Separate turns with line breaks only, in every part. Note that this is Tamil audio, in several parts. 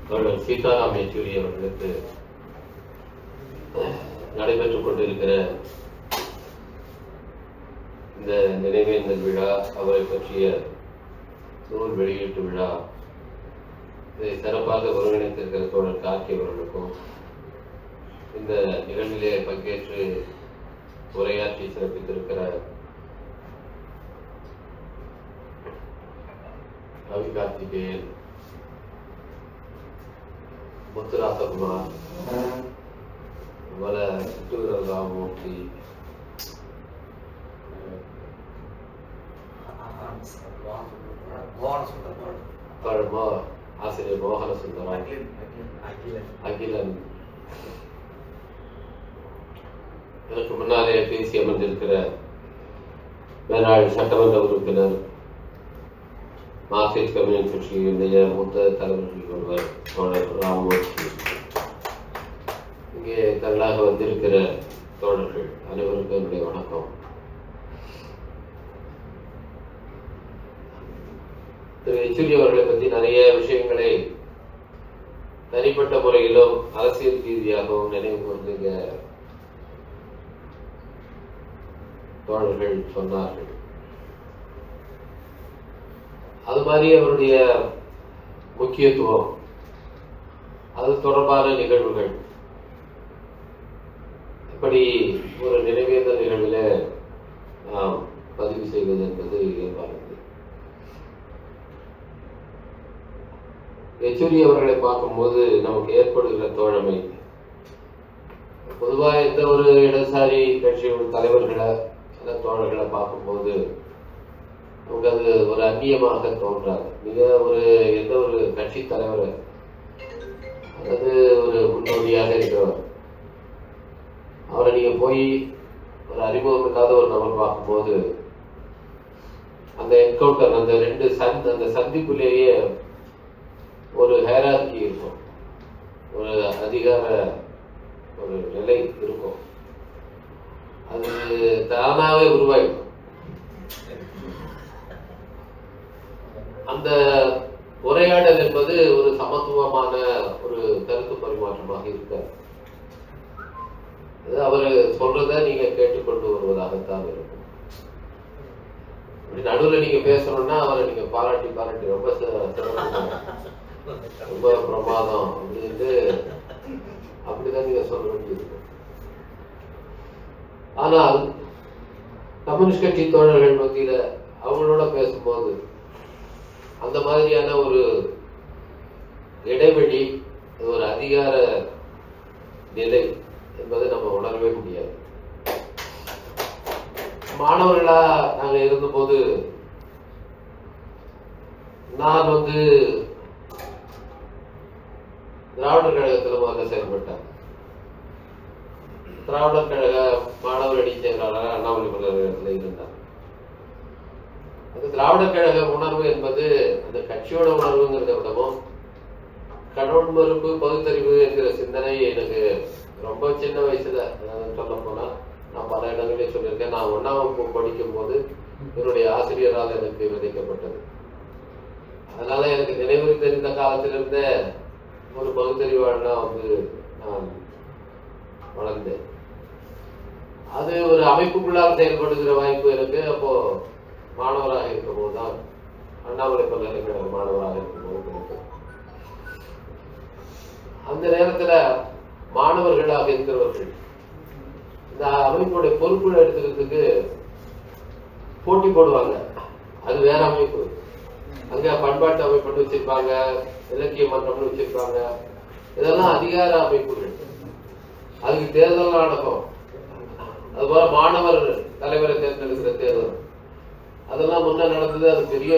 தோழர் சீதாராம் யெச்சூரி அவர்களுக்கு நடைபெற்றுக் கொண்டிருக்கிற இந்த நினைவேந்தல் விழா, அவரை பற்றிய நூல் வெளியீட்டு விழா, இதை சிறப்பாக ஒருங்கிணைத்திருக்கிற தோழர் கார்கி அவர்களுக்கும், இந்த நிகழ்விலே பங்கேற்று உரையாற்றி சிறப்பித்திருக்கிற ரவி கார்த்திகேயன், முத்துராசகுமார், வல சுட்டுவிரல் ராமமூர்த்தி, ஆசிரியர் மோகன சுந்தரம், அகிலன், எனக்கு முன்னாலே பேசி அமர்ந்திருக்கிற மேலாள் சட்டமன்ற உறுப்பினர், மார்க்சிஸ்ட் கம்யூனிஸ்ட் கட்சியினுடைய மூத்த தலைவர்கள் ஒருவர் தோழர் ராமமூர்த்தி, இங்கே தள்ளாக வந்திருக்கிற தோழர்கள் அனைவருக்கும் என்னுடைய வணக்கம். திரு யெச்சூரி அவர்களை பற்றி நிறைய விஷயங்களை தனிப்பட்ட முறையிலும் அரசியல் ரீதியாகவும் நினைவு கூர்ந்து தோழர்கள் சொன்னார்கள். அது மாதிரி அவருடைய முக்கியத்துவம், அது தொடர்பான நிகழ்வுகள், இப்படி ஒரு நினைவேந்தல் நிகழ்வில் நாம் பதிவு செய்வது என்பது இயல்பானது. யெச்சூரி அவர்களை பார்க்கும்போது நமக்கு ஏற்படுகிற தோழமை, பொதுவாக எந்த ஒரு இடதுசாரி கட்சியோட தலைவர்களை தோழர்களை பார்க்கும்போது நமக்கு அது ஒரு அந்நியமாக தோன்றாது. மிக எந்த ஒரு கட்சி தலைவர் அல்லது ஒரு முன்னோடியாக இருக்கிறவர், அவரை நீங்க போய் ஒரு அறிமுகம் இல்லாத ஒரு நபர் பார்க்கும்போது அந்த என்கவுண்டர், அந்த சந்திப்புலேயே ஒரு ஹைரார்கி இருக்கும், ஒரு அதிகார ஒரு நிலை இருக்கும், அது தானாவே உருவாயிடும். அந்த உரையாடல் என்பது ஒரு சமத்துவமான ஒரு கருத்து பரிமாற்றமாக இருக்காது. அவரு சொல்றத நீங்க கேட்டுக்கொண்டு வருவதாகத்தான் இருக்கும். நடுவில் நீங்க பேசணும்னா அவரை நீங்க பாராட்டி ரொம்ப ரொம்ப பிரமாதம் அப்படின்ட்டு அப்படிதான் நீங்க சொல்ல வேண்டியிருக்கும். ஆனால் கம்யூனிஸ்ட் கட்சி தோழர்கள் மத்தியில அவங்களோட பேசும்போது அந்த மாதிரியான ஒரு இடைவெளி, ஒரு அதிகார நிலை என்பதை நம்ம உணரவே முடியாது. மாணவர்களா நாங்க இருந்தபோது நான் திராவிடர் கழகத்துல முதல்ல செயல்பட்டேன். திராவிடர் கழக மாணவர் அணி செயலாளர் அண்ணாமலை பல்கலைக்கழகத்தில் இருந்தார். அந்த திராவிடர் கழக உணர்வு என்பது அந்த கட்சியோட உணர்வுங்கிறத விடவும் கடவுள் மறுப்பு, பகுத்தறிவு என்கிற சிந்தனை எனக்கு ரொம்ப சின்ன வயசுல சொல்ல போனா, நான் பல இடங்களே சொல்லியிருக்கேன். நான் 1ஆம் வகுப்பு படிக்கும் போது என்னுடைய ஆசிரியரால் எனக்கு விதைக்கப்பட்டது. அதனால எனக்கு நினைவு தெரிந்த காலத்திலிருந்த ஒரு பகுத்தறிவாளனா நான் வளர்ந்தேன். அது ஒரு அமைப்புக்குள்ளாக செயல்படுகிற வாய்ப்பு எனக்கு அப்போ மாணவராக இருக்கும் போதுதான், அண்ணாமலை பல்கலைக்கழக மாணவராக இருக்கும்போது கிடைக்கும். அந்த நேரத்துல மாணவர்களாக இருக்கிறவர்கள் இந்த அமைப்புடைய பொறுப்புகளை எடுத்துக்கிறதுக்கு போட்டி போடுவாங்க. அது வேற அமைப்பு. அங்க பண்பாட்டு அமைப்புன்னு வச்சிருப்பாங்க, இலக்கிய மன்றம்னு வச்சிருப்பாங்க. இதெல்லாம் அதிகார அமைப்புகள். அதுக்கு தேர்தல் நடக்கும். அதுபோல மாணவர் தலைவரை தேர்ந்தெடுக்கிற தேர்தல், அதெல்லாம் முன்ன நடந்தது. அது பெரிய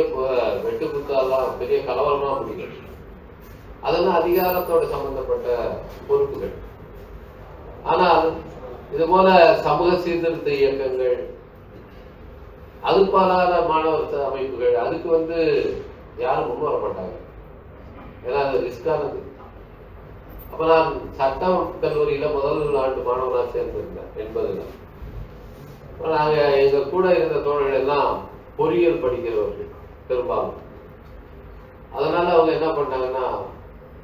வெட்டு குத்தாலாம், பெரிய கலவரமா முடியும். அதெல்லாம் அதிகாரத்தோட சம்பந்தப்பட்ட பொறுப்புகள். ஆனால் இது போல சமூக சீர்திருத்த இயக்கங்கள், அது பாலான மாணவர் அமைப்புகள், அதுக்கு யாரும் முன் வர மாட்டாங்க. ஏன்னா அது ரிஸ்கானது. அப்ப நான் சட்டம் கல்லூரியில முதல் ஆண்டு மாணவராக சேர்ந்திருந்தேன் 80ல். நாங்க எங்க கூட இருந்த தோழர்கள் எல்லாம் பொறியியல் படிக்கிறவர்கள் பெரும்பாலும். அதனால அவங்க என்ன பண்ணாங்கன்னா,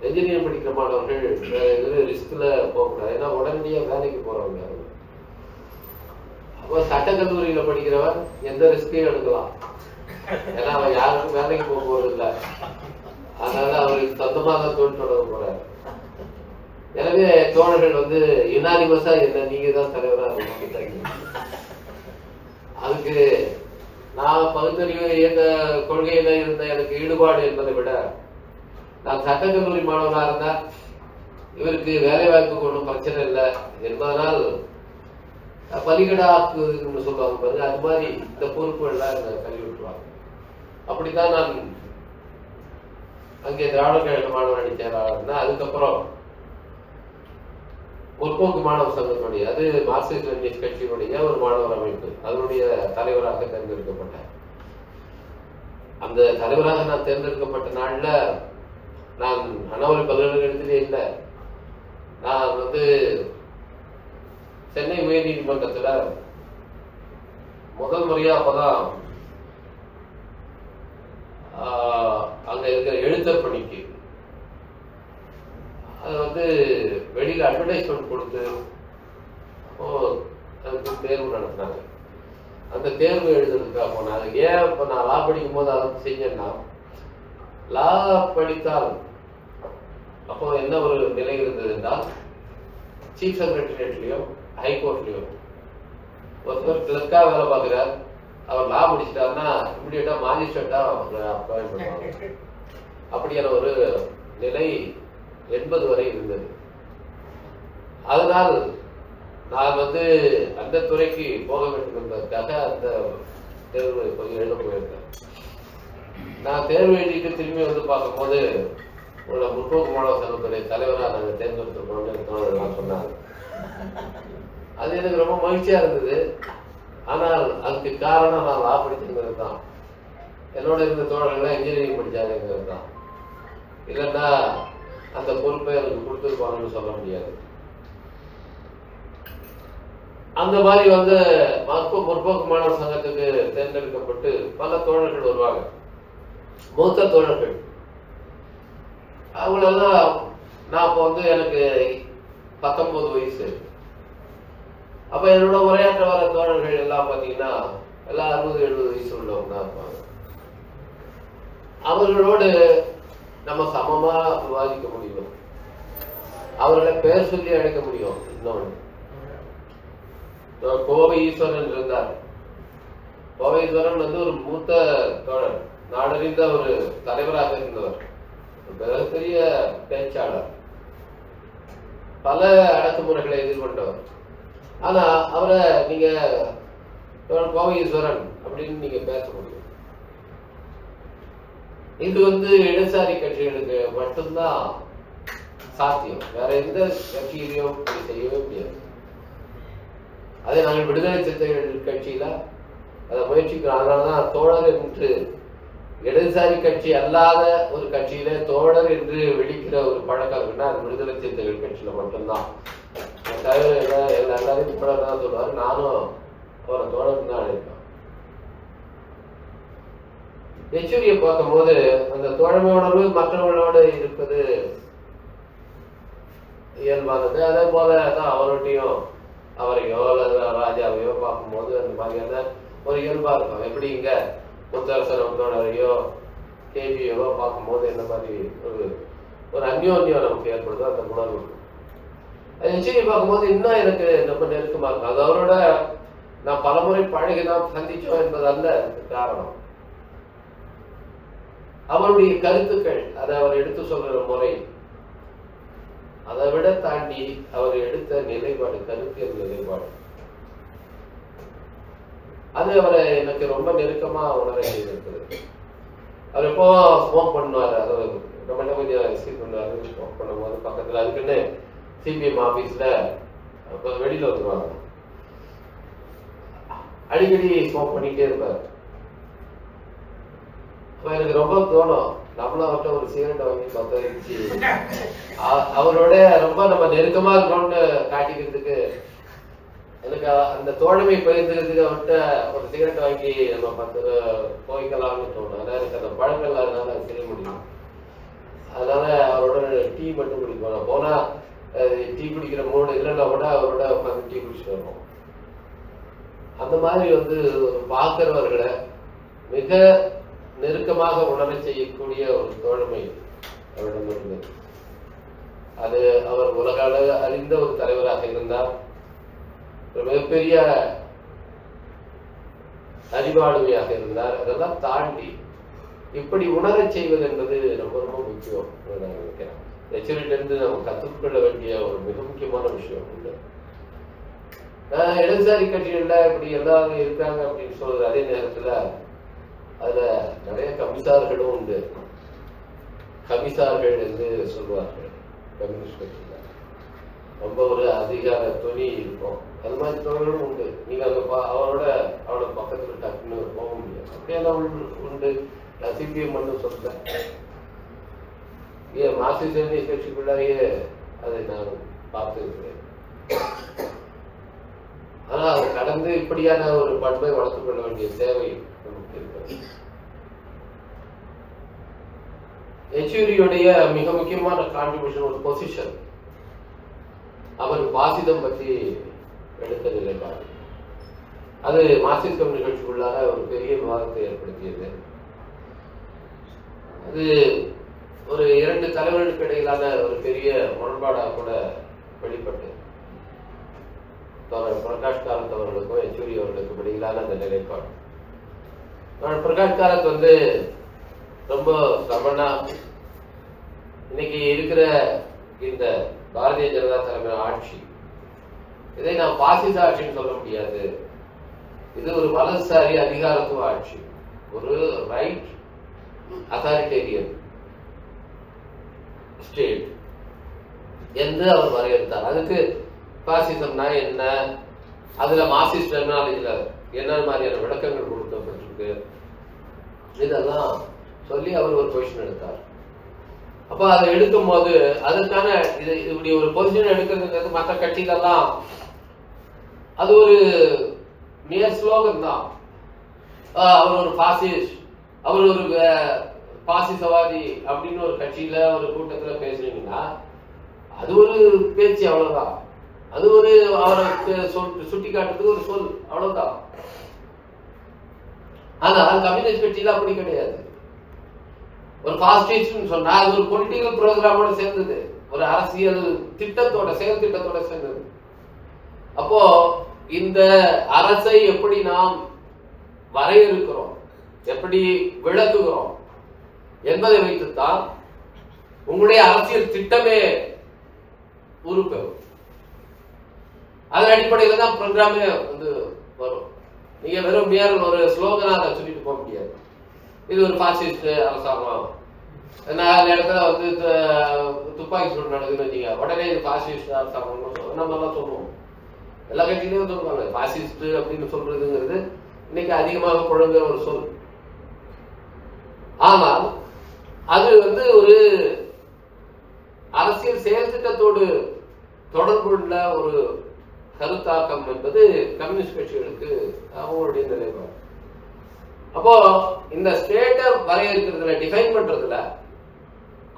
என்ஜினியரிங் படிக்கிற மாணவர்கள் வேற எதுவும் ரிஸ்க்ல போகக்கூடாது. ஏன்னா உடனடியாக வேலைக்கு போறவங்க. அப்போ சட்டக்கல்லூரியில படிக்கிறவன் எந்த ரிஸ்கையும் எடுக்கலாம். ஏன்னா அவன் யாருக்கும் வேலைக்கு போக போறது இல்லை. அதனால அவருக்கு சொந்தமாக தொழில் தொடங்க போறாரு. எனவே தோழர்கள் யுனானிமஸா என்ன நீங்க தான் தலைவரா இருக்கீங்க. அதுக்கு நான் பகுத்தறிவு இயக்க கொள்கையில இருந்த எனக்கு ஈடுபாடு என்பதை விட நான் சட்டக்கல்லூரி மாணவனாக இருந்தா இவருக்கு வேலை வாய்ப்புக்கு ஒன்றும் பிரச்சனை இல்லை என்பதனால் பலிகடாக்குன்னு சொல்லுவாங்க பாருங்க, அது மாதிரி இந்த பொறுப்புகள்லாம் கல்வி விட்டுருவாங்க. அப்படித்தான் நான் அங்கே திராவிட கழக மாணவர் அணி செயலாளர் இருந்தேன். அதுக்கப்புறம் முற்போக்கு மாணவர் சங்கத்தினுடைய, அது மார்க்சிஸ்ட் லெனினிஸ்ட் கட்சியினுடைய ஒரு மாணவர் அமைப்பு, அதனுடைய தலைவராக தேர்ந்தெடுக்கப்பட்டேன். அந்த தலைவராக நான் தேர்ந்தெடுக்கப்பட்ட நாள்ல நான் அண்ணாமலை பல்கலைக்கழகத்திலே இல்லை. நான் சென்னை உயர் நீதிமன்றத்துல முதல் முறையா அப்பதான் அங்க இருக்கிற எழுத்தர் பணிக்கு அது வெளியில அட்வர்டைஸ்மெண்ட் கொடுத்து அதுக்கு தேர்வு நடத்தினாங்க. அந்த தேர்வு எழுதுறதுக்காக போனாங்க. ஏன் இப்ப நான் லா படிக்கும் போது அதை செஞ்சேன்னா, லா படித்தால் அப்போ என்ன ஒரு நிலை இருந்தது என்றால், சீஃப் செக்ரட்டரியேட்லயும் ஹைகோர்ட்லயும் ஒருத்தர் கிளர்க்கா வேலை பார்க்கிறார். அவர் லா முடிச்சிட்டாருன்னா இமிடியேட்டா மாஜிஸ்ட்ரேட்டா அப்பாயின்ட் பண்ணுவாங்க. அப்படியான ஒரு நிலை 80 வரை இருந்தது. அதனால் நான் அந்த துறைக்கு போக வேண்டும் என்பதற்காக அந்த தேர்வு கொஞ்சம் எழுத போயிருக்கேன். நான் தேர்வு எழுதிட்டு திரும்பி பார்க்கும்போது உள்ள முற்போக்கு மாணவர் சங்கத்துடைய தலைவராக நாங்கள் தேர்ந்தெடுத்திருக்கோம்னு சொன்னாங்க. அது எனக்கு ரொம்ப மகிழ்ச்சியா இருந்தது. ஆனால் அதுக்கு காரணம் நான் லா படிச்சிருந்தது தான். என்னோட இருந்த தோழர்கள்லாம் இன்ஜினியரிங் படிச்சாங்கிறது தான். இல்லைன்னா அந்த பொறுப்பை எனக்கு கொடுத்துருப்பாங்கன்னு சொல்ல முடியாது. அந்த மாதிரி முற்போக்கு மாணவர் சங்கத்துக்கு தேர்ந்தெடுக்கப்பட்டு பல தோழர்கள் வருவாங்க, மூத்த தோழர்கள். அவங்களெல்லாம் நான் இப்போ எனக்கு 19 வயசு. அப்ப என்னோட உரையாற்ற வர தோழர்கள் எல்லாம் பாத்தீங்கன்னா எல்லாம் 60-70 வயசு உள்ளவங்க தான் இருப்பாங்க. அவர்களோடு நம்ம சமமா விவாதிக்க முடியும், அவர்களை பெயர் சொல்லி அழைக்க முடியும். இன்னொன்று, கோவை ஈஸ்வரன் இருந்தார். கோவை ஈஸ்வரன் ஒரு மூத்த தோழர், நாடறிந்த ஒரு தலைவராக இருந்தவர், மிகப்பெரிய பேச்சாளர், பல அடக்குமுறைகளை எதிர்கொண்டவர். ஆனா அவரை நீங்க கோவை ஈஸ்வரன் அப்படின்னு நீங்க பேச முடியும். இது இடதுசாரி கட்சிகளுக்கு மட்டும்தான் சாத்தியம், வேற எந்த கட்சியிலையும் செய்யவே முடியாது. அதை நாங்கள் விடுதலை சிறுத்தைகள் கட்சியில அதை முயற்சிக்கிறோம். அதனாலதான் தோழர் என்று இடதுசாரி கட்சி அல்லாத ஒரு கட்சியில தோழர் என்று வெளிக்கிற ஒரு பழக்கம் இருக்குன்னா அது விடுதலை சிறுத்தைகள் கட்சியில மட்டும்தான். எல்லாரையும் தோழர் தான் சொல்லுவாரு, நானும் அவரை தோழர் தான் அழைப்பேன். யெச்சூரியை பார்க்கும் போது அந்த தோழமை உணர்வு மற்றவர்களோடு இருப்பது இயல்பானது. அதே போலதான் அவர்கிட்டையும் அவரையோ அல்லது ராஜாவையோ பார்க்கும்போது அந்த மாதிரியான ஒரு இயல்பா இருக்கும். எப்படி இங்க முத்தரசன் தோழரையோ கேபியோ பார்க்கும்போது என்ன மாதிரி ஒரு அந்யோன்யம் நமக்கு ஏற்படுதோ அந்த உணர்வு இருக்கும். யெச்சூரியை பார்க்கும்போது இன்னும் எனக்கு ரொம்ப நெருக்கமா இருக்கும். அது அவரோட நான் பலமுறை பழகினோம் சந்திச்சோம் என்பது அல்ல காரணம். அவருடைய கருத்துக்கள், அதை அவர் எடுத்து சொல்ற முறை, அதை விட தாண்டி அவர் எடுத்த நிலைப்பாடு, கருத்தியல் நிலைப்பாடு, அது அவரை எனக்கு ரொம்ப நெருக்கமா உணர செய்திருக்கிறது. அவர் எப்போ ஸ்மோக் பண்ணுவாரு, அதை நம்ம கொஞ்சம் எஸ்கேப் பண்ணுவாரு. ஸ்மோக் பண்ணும்போது பக்கத்துல அதுக்குன்னு சிபிஎம் ஆபீஸ்ல வெளியில வந்துருவாங்க, அடிக்கடி ஸ்மோக் பண்ணிட்டே இருப்பாரு. எனக்கு ரொம்ப தோணும், நம்மளும் அவர்கிட்ட ஒரு சிகரெட்டை வாங்கி பத்த வச்சு அவரோட ரொம்ப நம்ம நெருக்கமா இருக்கணும்னு காட்டிக்கிறதுக்கு, எனக்கு அந்த தோழமை பகிர்ந்துக்கிறதுக்கு அவர்கிட்ட ஒரு சிகரெட்டை வாங்கி நம்ம போய்க்கலாம்னு தோணும். ஆனா எனக்கு அந்த பழக்கம் இல்லாதனால அது செய்ய முடியும். அதனால அவரோட டீ மட்டும் குடிப்போம். போனா டீ குடிக்கிற மூடு இல்லைன்னா கூட அவரோட உட்காந்து டீ குடிச்சுட்டு வருவோம். அந்த மாதிரி ஒரு பார்க்கிறவர்களை மிக நெருக்கமாக உணர செய்யக்கூடிய ஒரு தோழமை அவரிடம் இருந்தது. அது அவர் உலக அறிந்த ஒரு தலைவராக இருந்தார். ஒரு மிகப்பெரிய அறிவாளுமையாக இருந்தார். அதெல்லாம் தாண்டி இப்படி உணர செய்வது என்பது ரொம்ப ரொம்ப முக்கியம் நான் நினைக்கிறேன். எச்சரிட்டிலிருந்து நம்ம கற்றுக்கொள்ள வேண்டிய ஒரு மிக முக்கியமான விஷயம் உண்டு. இடதுசாரி கட்சிகள்ல இப்படி எல்லாரும் இருக்காங்க அப்படின்னு சொல்றது, அதே நேரத்துல அதுல நிறைய கமிசார்களும் உண்டு. கமிசார்கள் என்று சொல்வார்கள் கம்யூனிஸ்ட் கட்சியில. ரொம்ப ஒரு அதிகார துணி இருக்கும். அது மாதிரி தொழிலும் உண்டு. நீங்க அங்க அவரோட பக்கத்துல டக்குன்னு போக முடியாது. அப்படியெல்லாம் உண்டு. சிபிஎம் மட்டும் சொல்றேன். மார்க்சிஸ்ட் கம்யூனிஸ்ட் கட்சிக்குள்ளாயே அதை நான் பார்த்திருக்கிறேன். ஆனா அதை கடந்து இப்படியான ஒரு பண்பை வளர்த்துக் கொள்ள வேண்டிய சேவை நமக்கு இருக்கிறது. யெச்சூரியுடைய மிக முக்கியமான கான்ட்ரிபியூஷன் ஒரு பொசிஷன். அவர் பாசிதம் பற்றி எடுத்த நிலைப்பாடு அது மார்க்சிஸ்ட் கம்யூனிஸ்ட் கட்சிக்குள்ளாக ஒரு பெரிய விவாதத்தை ஏற்படுத்தியது. அது ஒரு இரண்டு தலைவர்களுக்கு இடையிலான ஒரு பெரிய முரண்பாடாக கூட வெளிப்பட்டது. பிரகாஷ் காரத் அவர்களுக்கும் யெச்சூரி அவர்களுக்கும் இடையிலான அந்த நிலைப்பாடு. பிரகாஷ் காரத் ரொம்ப சமனா இன்னைக்கு இருக்கிற இந்த பாரதிய ஜனதா தலைமை ஆட்சி, இதை நான் பாசிச ஆட்சின்னு சொல்ல முடியாது. இது ஒரு வலதுசாரி அதிகாரத்துவ ஆட்சி, ஒரு ரைட் அத்தாரிட்டேரியன் ஸ்டேட் என்று அவர் வரையறுத்தார். அதுக்கு பாசிசம்னா என்ன, அதுல மார்க்சிஸ்ட் டெர்மினாலஜில என்ன மாதிரியான விளக்கங்கள் கொடுக்கப்பட்டிருக்கு, இதெல்லாம் சொல்லி அவர் ஒரு பொசிஷன் எடுத்தார். அப்ப அதை எடுக்கும் போது அதற்கான இப்படி ஒரு பொசிஷன் எடுக்கிறது மற்ற கட்சிகள்லாம் அது ஒரு நியர் ஸ்லோகன் தான். அவர் ஒரு பாசிஸ்ட், அவர் ஒரு பாசிசவாதி அப்படின்னு ஒரு கட்சியில ஒரு கூட்டத்துல பேசுறீங்கன்னா அது ஒரு பேச்சு, அவ்வளவுதான். அது ஒரு அவருக்கு சுட்டி காட்டுறதுக்கு ஒரு சொல், அவ்வளவுதான். ஆனால் கம்யூனிஸ்ட் கட்சியில அப்படி கிடையாது. ஒரு பாசிஸ்ட் சொன்னா அது ஒரு பொலிட்டிக்கல் ப்ரோக்ராமோட சேர்ந்தது, ஒரு அரசியல் திட்டத்தோட செயல் திட்டத்தோட சேர்ந்தது. அப்போ இந்த அரசை எப்படி நாம் வரையறுக்கிறோம், எப்படி விளக்குகிறோம் என்பதை வைத்துத்தான் உங்களுடைய அரசியல் திட்டமே உருப்பெறும். அதன் அடிப்படையில தான் ப்ரோக்ராமே வரும். நீங்க வெறும் மேல் ஒரு ஸ்லோகனா அதை சொல்லிட்டு போக முடியாது. இது ஒரு பாசிஸ்ட் அரசாங்கம், அந்த இடத்துல துப்பாக்கி சூடு நடக்குதுன்னு வச்சுக்க, உடனே இது பாசிஸ்ட் அரசாங்கம் நம்ம எல்லாம் சொல்லுவோம். எல்லா கட்சியிலையும் சொல்லுவாங்க. பாசிஸ்ட் அப்படின்னு சொல்றதுங்கிறது இன்னைக்கு அதிகமாக புழங்குற ஒரு சொல். ஆனால் அது ஒரு அரசியல் செயல் திட்டத்தோடு தொடர்புள்ள ஒரு கருத்தாக்கம் என்பது கம்யூனிஸ்ட் கட்சிகளுக்கு அவங்களுடைய நிலைப்பாடு. அப்போ இந்த ஸ்டேட்டை வரையறுக்கிறதுல, டிஃபைன் பண்றதுல,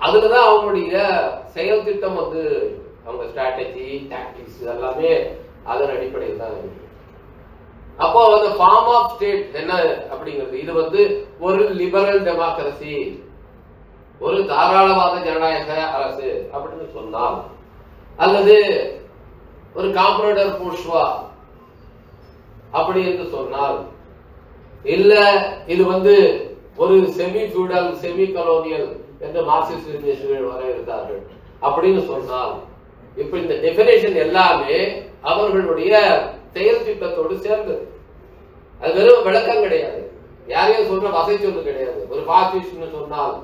அதுலதான் அவங்களுடைய செயல் திட்டம் அவங்க ஸ்ட்ராட்டஜி, டாக்டிக்ஸ் எல்லாமே அதன் அடிப்படையில் தான் இருக்கு. அப்போ அந்த ஃபார்ம் ஆஃப் ஸ்டேட் என்ன அப்படிங்கிறது, இது ஒரு லிபரல் டெமோக்ரசி, ஒரு தாராளவாத ஜனநாயக அரசு அப்படின்னு சொன்னால், அல்லது ஒரு காம்ப்ரடர் பூர்ஷ்வா அப்படி என்று சொன்னால், இல்ல இது ஒரு செமி ஃபியூடல், செமி கலோனியல் என்று மார்க்சிஸ்ட் வரையறுத்தார்கள் அப்படின்னு சொன்னால், இப்ப இந்த டெபினேஷன் எல்லாமே அவர்களுடைய செயல் திட்டத்தோடு சேர்ந்தது. அது வெறும் விளக்கம் கிடையாது, யாரையும் சொல்ற வசை சொல்லு கிடையாது. ஒரு பாசிஸ்ட்னு சொன்னால்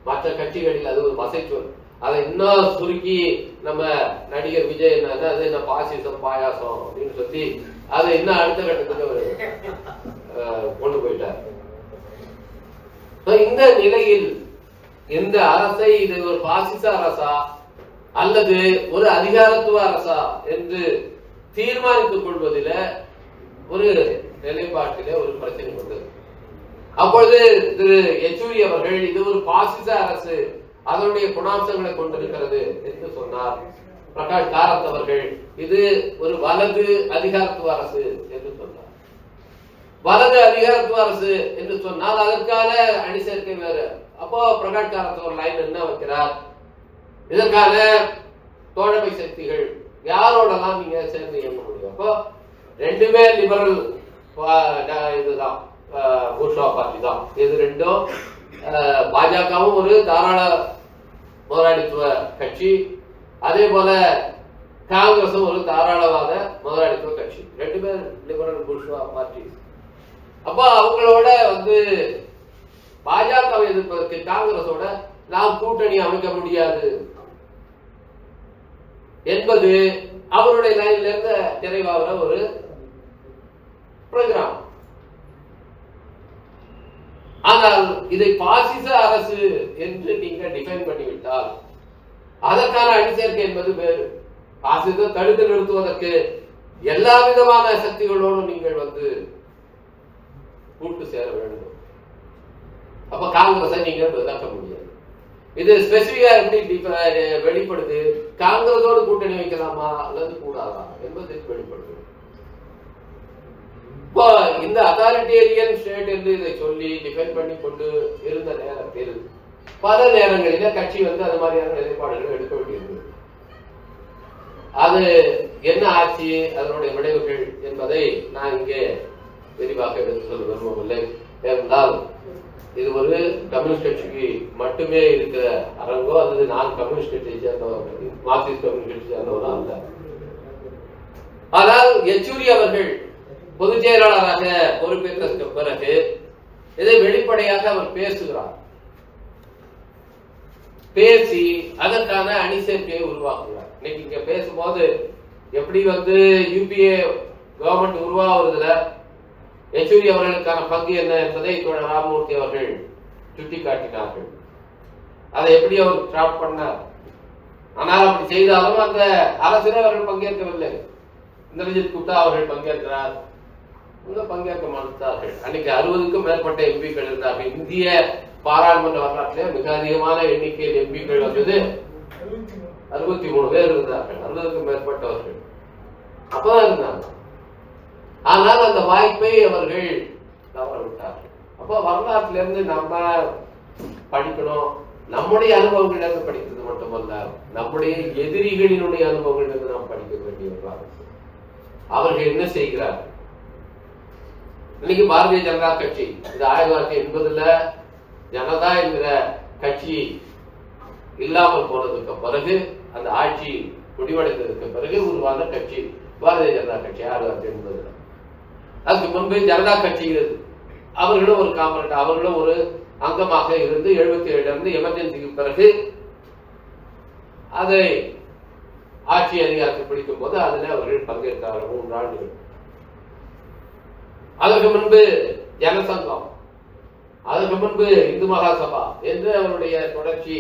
மற்ற கட்சிகளில் அது ஒரு வசை சொல். அதை இன்னும் சுருக்கி நம்ம நடிகர் விஜய் அது என்ன பாசிசம் பாயாசம் அப்படின்னு சொல்லி அதை இன்னும் அடுத்த கட்டத்துக்கு கொண்டு போயிட்டார். இந்த நிலையில் இந்த அரசை இது ஒரு பாசிச அரசா அல்லது ஒரு அதிகாரத்துவ அரசா என்று தீர்மானித்துக் கொள்வதில ஒரு நிலைப்பாட்டிலே ஒரு பிரச்சனை வந்தது. அப்பொழுது திரு யெச்சூரி அவர்கள் இது ஒரு பாசிச அரசு அதனுடைய குணாம்சங்களை கொண்டிருக்கிறது என்று சொன்னார் பிரகாஷ் காரத் அவர்கள். இது ஒரு வலது அதிகாரத்துவ அரசு என்று சொன்னார். வலது அதிகாரத்துவ அரசு என்று சொன்னால் அதற்கான அணி சேர்க்கை வேறு. அப்போ பிரகாஷ் காரத் ஒரு லைன் என்ன வைக்கிறார், இதற்கான தோழமை சக்திகள் யாரோடலாம் நீங்க சேர்ந்து இயங்க முடியும். அப்போ ரெண்டுமே லிபரல் இதுதான், பூர்ஷா பார்ட்டி தான். இது ரெண்டும் பாஜகவும் ஒரு தாராள முதலாளித்துவ கட்சி, அதே போல காங்கிரசும் ஒரு தாராளவாத முதலாளித்துவ கட்சி. ரெண்டு பேர் லிபரல் பூர்ஷா பார்ட்டி. அப்ப அவங்களோட பாஜகவை எதிர்ப்பதற்கு காங்கிரஸோட நாம் கூட்டணி அமைக்க முடியாது என்பது அவருடைய லைன்ல இருந்து நிறைவாகிற ஒரு புரோகிராம். ஆனால் இதை பாசிச அரசு என்று நீங்க டிஃபைன் பண்ணிவிட்டால் அதற்கான அணிசேர்க்கை என்பது வேறு. பாசிசத்தை தடுத்து நிறுத்துவதற்கு எல்லா விதமான சக்திகளோடு நீங்கள் கூட்டு சேர வேண்டும். அப்ப காங்கிரஸை நீங்க விளக்க முடியாது. இது ஸ்பெசிபிக்கா எப்படி வெளிப்படுது, காங்கிரஸோடு கூட்டணி வைக்கலாமா அல்லது கூடாதா என்பது வெளிப்படுது. இப்போ இந்த அத்தாரிட்டேரியன் ஸ்டேட் என்று இதை சொல்லி டிஃபைன் பண்ணி கொண்டு இருந்த நேரத்தில் பல நேரங்களில கட்சி அது மாதிரியான நிலைப்பாடுகள் எடுக்க வேண்டியிருந்தது. அது என்ன ஆட்சி, அதனுடைய விளைவுகள் என்பதை நான் இங்கே விரிவாக எடுத்து சொல்ல விரும்பவில்லை. ஏனென்றால் இது ஒரு கம்யூனிஸ்ட் கட்சிக்கு மட்டுமே இருக்கிற அரங்கோ அல்லது நான் கம்யூனிஸ்ட் கட்சியை சேர்ந்தவர்கள், மார்க்சிஸ்ட் கம்யூனிஸ்ட் கட்சி சேர்ந்தவரோ அல்ல. ஆனால் யெச்சூரி அவர்கள் பொதுச் செயலாளராக பொறுப்பேற்ற பிறகு இதை வெளிப்படையாக அவர் பேசுகிறார். பேசி அதற்கான அணி சேர்க்கையை உருவாக்குகிறார். இன்னைக்கு இங்க பேசும்போது எப்படி யூபிஏ கவர்மெண்ட் உருவாவதுல யெச்சூரி அவர்களுக்கான பங்கு என்ன என்பதை ராமமூர்த்தி அவர்கள் சுட்டிக்காட்டினார்கள். அதை எப்படி அவர் டிராப் பண்ணார். ஆனால் அப்படி செய்தாலும் அந்த அரசியல் அவர்கள் பங்கேற்கவில்லை. இந்திரஜித் குப்தா அவர்கள் பங்கேற்கிறார், பங்கேற்க மறுத்தார்கள். அன்னைக்கு 60க்கும் மேற்பட்ட எம்பிக்கள் இருந்தார்கள். இந்திய பாராளுமன்ற வரலாற்றிலே மிக அதிகமான எண்ணிக்கையில் எம்பிக்கள் 63 பேர் இருந்தார்கள். 60க்கும் மேற்பட்டவர்கள் அப்பதான் இருந்தாங்க. ஆனால் அந்த வாய்ப்பை அவர்கள் தவறவிட்டார்கள். அப்போ வரலாற்றிலிருந்து நம்ம படிக்கணும். நம்முடைய அனுபவங்கள் இருந்து படிக்கிறது மட்டுமல்ல, நம்முடைய எதிரிகளினுடைய அனுபவங்கள் இருந்து நாம் படிக்க வேண்டியவர்களாக. அவர்கள் என்ன செய்கிறார்கள்? இன்னைக்கு பாரதிய ஜனதா கட்சி இது 1980 ஜனதா என்கிற கட்சி இல்லாமல் போனதுக்கு பிறகு, அந்த ஆட்சி முடிவடைந்ததற்கு பிறகு உருவான கட்சி பாரதிய ஜனதா கட்சி 1980. அதுக்கு முன்பு ஜனதா கட்சி அவர்களும் ஒரு காம்பனண்ட், அவர்களும் ஒரு அங்கமாக இருந்து 77 இருந்து எமர்ஜென்சிக்கு பிறகு அதை ஆட்சி அதிகாரத்தை பிடிக்கும் போது அதில் அவர்கள் பங்கேற்கிறார்கள் 3 ஆண்டுகள். அதற்கு முன்பு ஜனசங்கம், அதற்கு முன்பு இந்து மகாசபா என்று அவருடைய தொடர்ச்சி,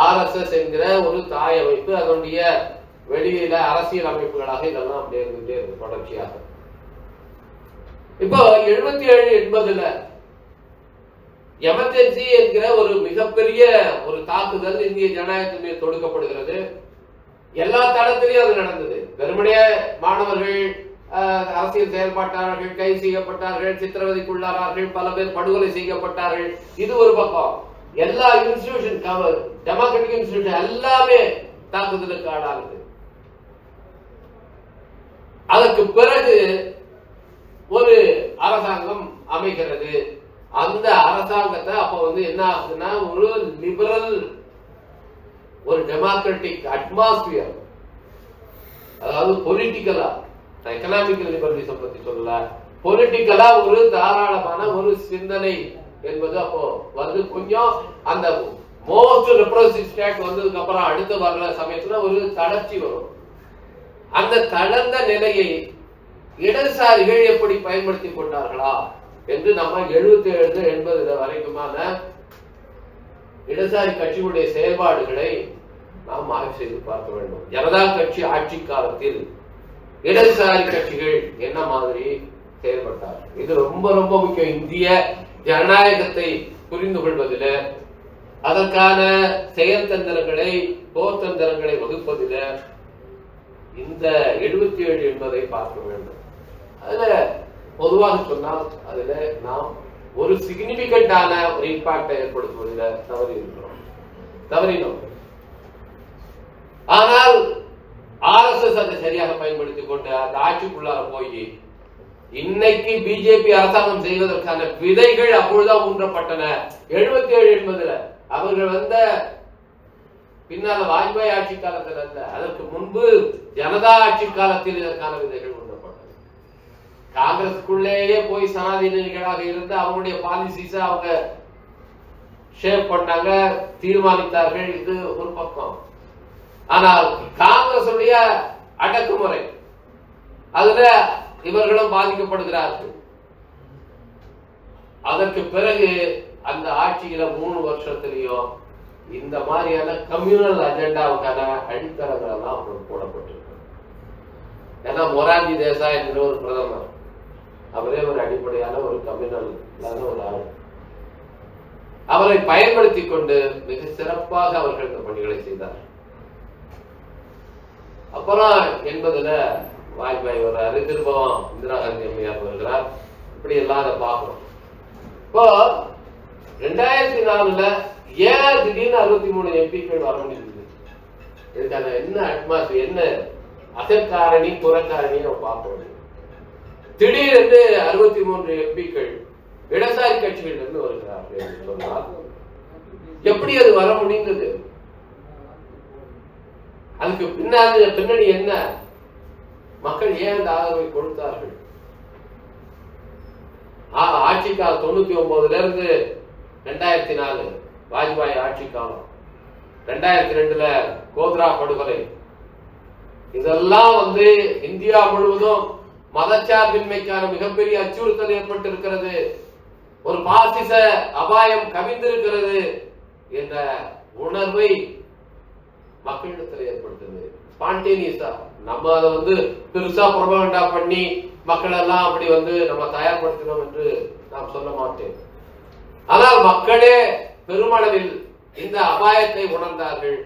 RSS என்கிற ஒரு தாய் அமைப்பு, அதனுடைய வெளியில அரசியல் அமைப்புகளாக இதெல்லாம் அப்படியே இருந்துட்டே இருக்கு தொடர்ச்சியாக. இப்போ 77-80 எமர்ஜென்சி என்கிற ஒரு மிகப்பெரிய ஒரு தாக்குதல் இந்திய ஜனநாயகத்தின் மீது தொடுக்கப்படுகிறது. எல்லா தளத்திலையும் அது நடந்தது. வெறுமனே மாணவர்கள், அரசியல் செயல்பாட்டாளர்கள் கைது செய்யப்பட்டார்கள், சித்திரவதைக்குள்ளானார்கள், பல பேர் படுகொலை செய்யப்பட்டார்கள். இது ஒரு பக்கம். எல்லா இன்ஸ்டிடியூஷன், டெமோக்ராட்டிக் இன்ஸ்டிடியூஷன் எல்லாமே தாக்குதலுக்கு ஆளானது. அதற்கு பிறகு ஒரு அரசாங்கம் அமைகிறது. அந்த அரசாங்கத்தை அப்ப என்ன ஆகுதுன்னா, ஒரு லிபரல், ஒரு டெமோக்ராட்டிக் அட்மாஸ்பியர், அதாவது பொலிட்டிக்கலா, எக்கனாமிக்கல் லிபரலிசம் பத்தி சொல்லல, பொலிட்டிக்கலா ஒரு தாராளமான ஒரு சிந்தனை என்பது அப்போ கொஞ்சம் அந்த மோஸ்ட் ரெப்ரஸிவ் ஸ்டேட் வந்ததுக்கு அப்புறம் அடுத்து வர்ற சமயத்துல ஒரு தளர்ச்சி வரும். அந்த தளர்ந்த நிலையை இடதுசாரிகள் எப்படி பயன்படுத்திக் கொண்டார்களா என்று நம்ம 77-80 வரைக்குமான இடதுசாரி கட்சியுடைய செயல்பாடுகளை நாம் ஆய்வு செய்து பார்க்க வேண்டும். ஜனதா கட்சி ஆட்சி காலத்தில் இடதுசாரி கட்சிகள் என்ன மாதிரி செயல்பட்டார்கள், இது ரொம்ப ரொம்ப முக்கியம். இந்திய ஜனநாயகத்தை புரிந்து கொள்வதில் அதற்கான செயல் தந்திரங்களை போர் தந்திரங்களை வகுப்பதில் இந்த 77 என்பதை பார்க்க வேண்டும். அதுல பொதுவாக சொன்னால் அதுல நாம் ஒரு சிக்னிபிகண்டான ஒரு இம்பாக்டை ஏற்படுத்துவதில் தவறினோம். ஆனால் RSS அதை சரியாக பயன்படுத்திக் கொண்டு அந்த ஆட்சிக்குள்ளார போய் இன்னைக்கு பிஜேபி அரசாங்கம் செய்வதற்கான விதைகள் அப்பொழுதுதான் ஊன்றப்பட்டன. 77 என்பதுல அவர்கள் வந்த பின்னால வாஜ்பாய் ஆட்சி காலத்தில் அல்ல, அதற்கு முன்பு ஜனதா ஆட்சி காலத்தில் இதற்கான விதைகள் ஊன்றப்பட்டன. காங்கிரசுக்குள்ளேயே போய் சனாதனிகளாக இருந்து அவங்களுடைய பாலிசிஸ அவங்க ஷேப் பண்ணாங்க, தீர்மானித்தார்கள். இது ஒரு பக்கம். ஆனால் காங்கிரஸ் அடக்குமுறை அதுல இவர்களும் பாதிக்கப்படுகிறார்கள். அதற்கு பிறகு அந்த ஆட்சியில 3 வருஷத்திலையும் இந்த மாதிரியான கம்யூனல் அஜெண்டாவுக்கான அடித்தளங்கள் எல்லாம் போடப்பட்டிருக்கு. ஏன்னா மொரார்ஜி தேசாய் என்ற ஒரு பிரதமர், அவரே ஒரு அடிப்படையான ஒரு கம்யூனல் ஒரு ஆள். அவரை பயன்படுத்திக் கொண்டு மிக சிறப்பாக அவர்கள் இந்த பணிகளை செய்தார். அப்புறம் 80ல வாஜ்பாய் வர்றாரு, திரும்பவும் இந்திரா காந்தி அம்மையார் வருகிறார். இப்படி எல்லாம் அதை பார்க்கணும். இப்போ 2004ல ஏன் திடீர்னு 63 எம்பிக்கள் வர முடியுது? இதுக்கான என்ன அட்மாஸ்பியர், என்ன அசற்காரணி புறக்காரணி நம்ம பார்க்க முடியும். திடீரென்று 63 எம்பிக்கள் இடதுசாரி கட்சிகள் இருந்து வருகிறார்கள் என்று சொன்னால் எப்படி அது வர முடிந்தது? அதுக்கு பின்னாடி என்ன? மக்கள் ஏன் அந்த ஆதரவை கொடுத்தார்கள்? ஆட்சி காலம் 99ல இருந்து 2004 வாஜ்பாய் ஆட்சி காலம், 2002ல கோத்ரா படுகொலை, இதெல்லாம் இந்தியா முழுவதும் மதச்சார்பின்மைக்கான மிகப்பெரிய அச்சுறுத்தல் ஏற்பட்டிருக்கிறது. ஒரு பாசிச அபாயம் கவிந்திருக்கிறது என்ற உணர்வை மக்களிடத்தில் ஏற்படுத்துது. ஸ்பான்டேனியஸா நம்ம அதை பெருசா புரபகண்டா பண்ணி மக்கள் எல்லாம் அப்படி நம்ம தயார்படுத்தினோம் என்று நாம் சொல்ல மாட்டேன். ஆனால் மக்களே பெருமளவில் இந்த அபாயத்தை உணர்ந்தார்கள்.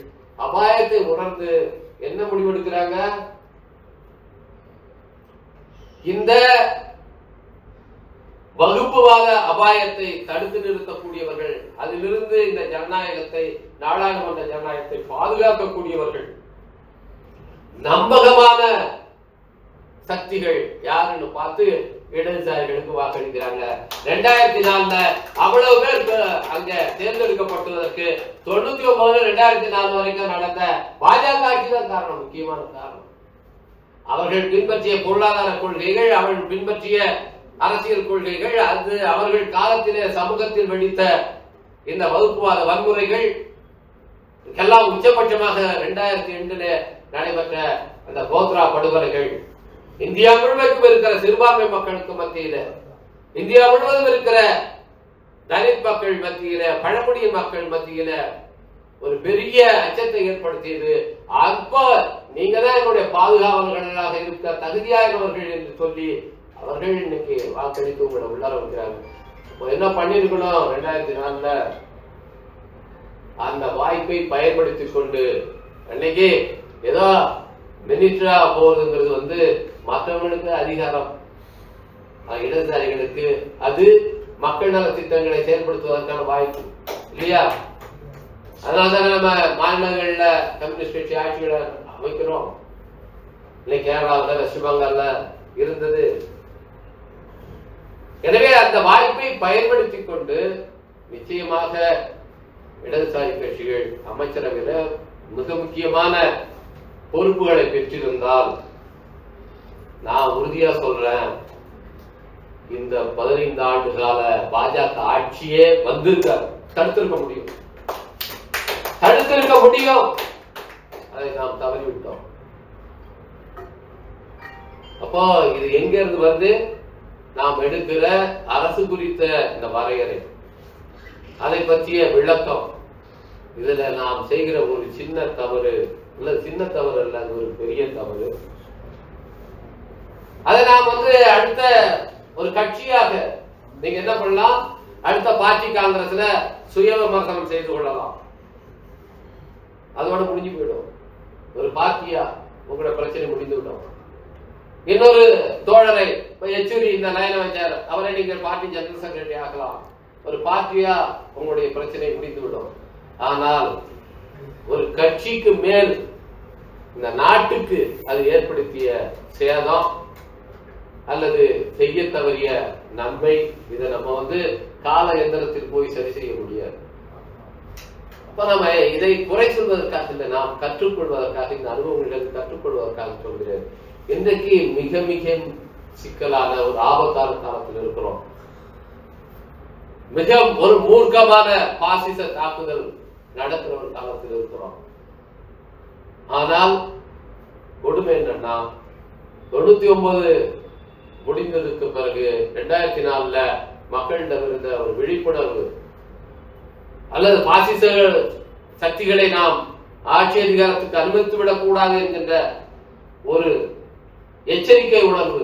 அபாயத்தை உணர்ந்து என்ன முடிவெடுக்கிறாங்க? இந்த வகுப்புவாத அபாயத்தை தடுத்து நிறுத்தக்கூடியவர்கள், அதிலிருந்து இந்த ஜனநாயகத்தை, நாடாளுமன்ற ஜனநாயகத்தை பாதுகாக்கக்கூடியவர்கள், நம்பகமான சக்திகள் யாருன்னு பார்த்து இடதுசாரிகளுக்கு வாக்களிக்கிறாங்க. 2004ல அவ்வளவு பேர் அங்க தேர்ந்தெடுக்கப்பட்டுள்ளதற்கு 99 2004 வரைக்கும் நடந்த பாஜக ஆட்சி தான் காரணம், முக்கியமான காரணம். அவர்கள் பின்பற்றிய பொருளாதார கொள்கைகள், அவர்கள் பின்பற்றிய அரசியல் கொள்கைகள், அது அவர்கள் காலத்திலே சமூகத்தில் வெடித்த இந்த வகுப்புவாத வன்முறைகள் எல்லாம் உச்சபட்சமாக 2002 நடைபெற்ற அந்த கோத்ரா படுகொலைகள் இந்தியா முழுவதும் இருக்கிற சிறுபான்மை மக்களுக்கு மத்தியில, இந்தியா முழுவதும் இருக்கிற தலித் மக்கள் மத்தியில, பழங்குடிய மக்கள் மத்தியில ஒரு பெரிய அச்சத்தை ஏற்படுத்தியது. அப்போ நீங்க தான் என்னுடைய பாதுகாவலர்களாக இருக்க தகுதியானவர்கள் என்று சொல்லி அவர்கள் இன்னைக்கு வாக்களித்து உங்களை உள்ளார வைக்கிறாங்க. என்ன பண்ணிருக்கணும்? 2004ல அந்த வாய்ப்பை பயன்படுத்திக் கொண்டு, அன்னைக்கு ஏதோ மினிஸ்டரா போறதுங்கிறது மற்றவங்களுக்கு அதிகாரம், இடதுசாரிகளுக்கு அது மக்கள் நல திட்டங்களை செயல்படுத்துவதற்கான வாய்ப்பு இல்லையா? அதனால்தானே நம்ம மாநிலங்கள்ல கம்யூனிஸ்ட் கட்சி ஆட்சிகளை அமைக்கிறோம். இல்லை கேரளாவில், வெஸ்ட் பெங்கால்ல இருந்தது. எனவே அந்த வாய்ப்பை பயன்படுத்திக் கொண்டு நிச்சயமாக இடதுசாரி கட்சிகள் அமைச்சரவையில் மிக முக்கியமான பொறுப்புகளை பெற்றிருந்தால், நான் உறுதியா சொல்றேன், இந்த 15 ஆண்டு கால பாஜக ஆட்சியே தடுத்திருக்க முடியும். அதை நாம் தவறிவிட்டோம். அப்போ இது எங்க இருந்து வருது? நாம் எடுக்கிற அரசு குறித்த இந்த வரையறை, அதை பற்றிய விளக்கம். இதுல நாம் செய்கிற ஒரு சின்ன தவறு இல்ல, சின்ன தவறு அல்ல, அது ஒரு பெரிய தவறு. அதை நாம் அடுத்த ஒரு கட்சியாக நீங்க என்ன பண்ணலாம்? அடுத்த பார்ட்டி காங்கிரஸ்ல சுய விமர்சனம் செய்து கொள்ளலாம். அதோட முடிஞ்சு போயிடும். ஒரு பார்ட்டியா உங்களோட பிரச்சனை முடிந்து விடும். இன்னொரு தோழரை யெச்சூரி இந்த லைனை வச்சார், அவரை நீங்கள் பார்ட்டி ஜெனரல் செக்ரட்டரி ஆக்கலாம். ஒரு பார்ட்டியா உங்களுடைய பிரச்சனை முடிந்து விடும். ஆனால் ஒரு கட்சிக்கு மேல் இந்த நாட்டுக்கு அது ஏற்படுத்திய சேதம் அல்லது செய்ய தவறிய நன்மை, இதை நம்ம கால எந்திரத்தில் போய் சரி செய்ய முடியாது. அப்ப நம்ம இதை குறை சொல்வதற்காக இல்லை, நாம் கற்றுக்கொள்வதற்காக, இந்த அனுபவங்களுக்கு கற்றுக்கொள்வதற்காக சொல்கிறேன். இன்றைக்கு மிக மிக சிக்கலான ஒரு ஆபத்தான காலத்தில் இருக்கிறோம். மிக ஒரு மூர்க்கமான பாசிச தாக்குதல் நடக்கிற ஒரு காலத்தில் இருக்கிறோம். ஆனால் கொடுமை என்னன்னா 99 முடிந்ததுக்கு பிறகு 2004 மக்களிடம் இருந்த ஒரு விழிப்புணர்வு அல்லது பாசிச சக்திகளை நாம் ஆட்சி அதிகாரத்துக்கு அனுமதித்துவிடக் கூடாது என்கின்ற ஒரு எச்சரிக்கை உணர்வு